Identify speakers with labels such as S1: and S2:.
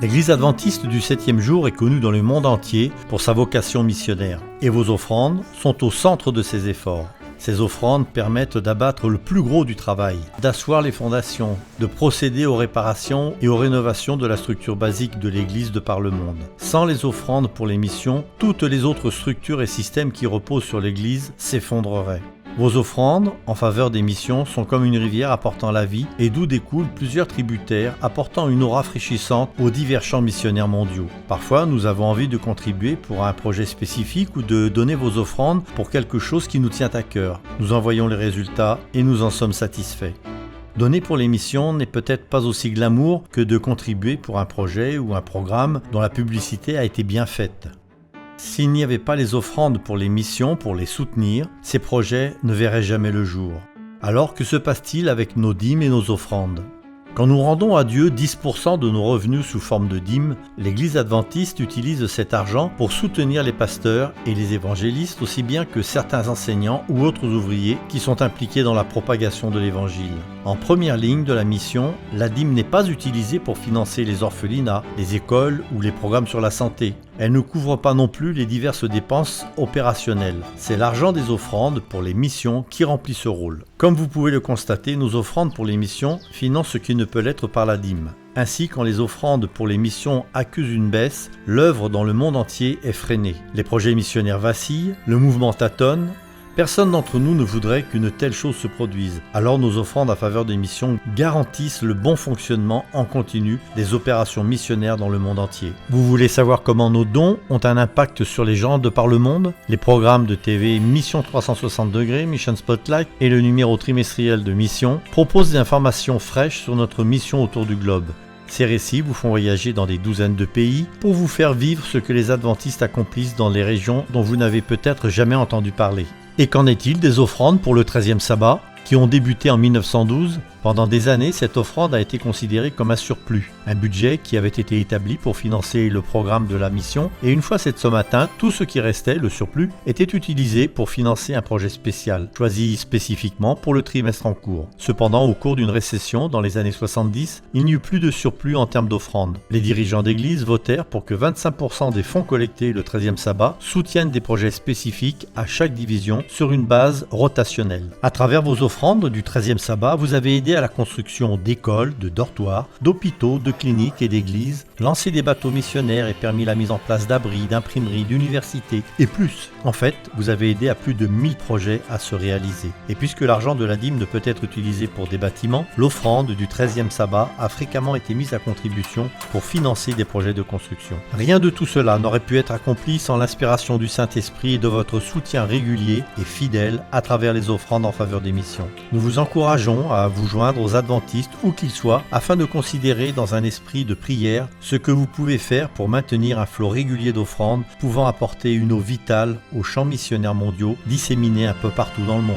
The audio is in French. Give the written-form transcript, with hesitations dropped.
S1: L'Église adventiste du 7e jour est connue dans le monde entier pour sa vocation missionnaire. Et vos offrandes sont au centre de ces efforts. Ces offrandes permettent d'abattre le plus gros du travail, d'asseoir les fondations, de procéder aux réparations et aux rénovations de la structure basique de l'Église de par le monde. Sans les offrandes pour les missions, toutes les autres structures et systèmes qui reposent sur l'Église s'effondreraient. Vos offrandes en faveur des missions sont comme une rivière apportant la vie et d'où découlent plusieurs tributaires apportant une eau rafraîchissante aux divers champs missionnaires mondiaux. Parfois, nous avons envie de contribuer pour un projet spécifique ou de donner vos offrandes pour quelque chose qui nous tient à cœur. Nous en voyons les résultats et nous en sommes satisfaits. Donner pour les missions n'est peut-être pas aussi glamour que de contribuer pour un projet ou un programme dont la publicité a été bien faite. S'il n'y avait pas les offrandes pour les missions, pour les soutenir, ces projets ne verraient jamais le jour. Alors que se passe-t-il avec nos dîmes et nos offrandes ? Quand nous rendons à Dieu 10% de nos revenus sous forme de dîmes, l'Église adventiste utilise cet argent pour soutenir les pasteurs et les évangélistes aussi bien que certains enseignants ou autres ouvriers qui sont impliqués dans la propagation de l'Évangile. En première ligne de la mission, la dîme n'est pas utilisée pour financer les orphelinats, les écoles ou les programmes sur la santé. Elle ne couvre pas non plus les diverses dépenses opérationnelles. C'est l'argent des offrandes pour les missions qui remplit ce rôle. Comme vous pouvez le constater, nos offrandes pour les missions financent ce qui ne peut l'être par la dîme. Ainsi, quand les offrandes pour les missions accusent une baisse, l'œuvre dans le monde entier est freinée. Les projets missionnaires vacillent, le mouvement tâtonne. Personne d'entre nous ne voudrait qu'une telle chose se produise. Alors nos offrandes à faveur des missions garantissent le bon fonctionnement en continu des opérations missionnaires dans le monde entier. Vous voulez savoir comment nos dons ont un impact sur les gens de par le monde ? Les programmes de TV Mission 360 degrés, Mission Spotlight et le numéro trimestriel de Mission proposent des informations fraîches sur notre mission autour du globe. Ces récits vous font voyager dans des douzaines de pays pour vous faire vivre ce que les adventistes accomplissent dans les régions dont vous n'avez peut-être jamais entendu parler. Et qu'en est-il des offrandes pour le 13e sabbat, qui ont débuté en 1912 ? Pendant des années, cette offrande a été considérée comme un surplus, un budget qui avait été établi pour financer le programme de la mission, et une fois cette somme atteinte, tout ce qui restait, le surplus, était utilisé pour financer un projet spécial, choisi spécifiquement pour le trimestre en cours. Cependant, au cours d'une récession dans les années 70, il n'y eut plus de surplus en termes d'offrandes. Les dirigeants d'église votèrent pour que 25% des fonds collectés le 13e sabbat soutiennent des projets spécifiques à chaque division sur une base rotationnelle. À travers vos offrandes du 13e sabbat, vous avez aidé à la construction d'écoles, de dortoirs, d'hôpitaux, de cliniques et d'églises, lancé des bateaux missionnaires et permis la mise en place d'abris, d'imprimeries, d'universités et plus. En fait, vous avez aidé à plus de 1000 projets à se réaliser. Et puisque l'argent de la dîme ne peut être utilisé pour des bâtiments, l'offrande du 13e sabbat a fréquemment été mise à contribution pour financer des projets de construction. Rien de tout cela n'aurait pu être accompli sans l'inspiration du Saint-Esprit et de votre soutien régulier et fidèle à travers les offrandes en faveur des missions. Nous vous encourageons à vous joindre aux adventistes où qu'ils soient afin de considérer dans un esprit de prière ce que vous pouvez faire pour maintenir un flot régulier d'offrandes pouvant apporter une eau vitale aux champs missionnaires mondiaux disséminés un peu partout dans le monde.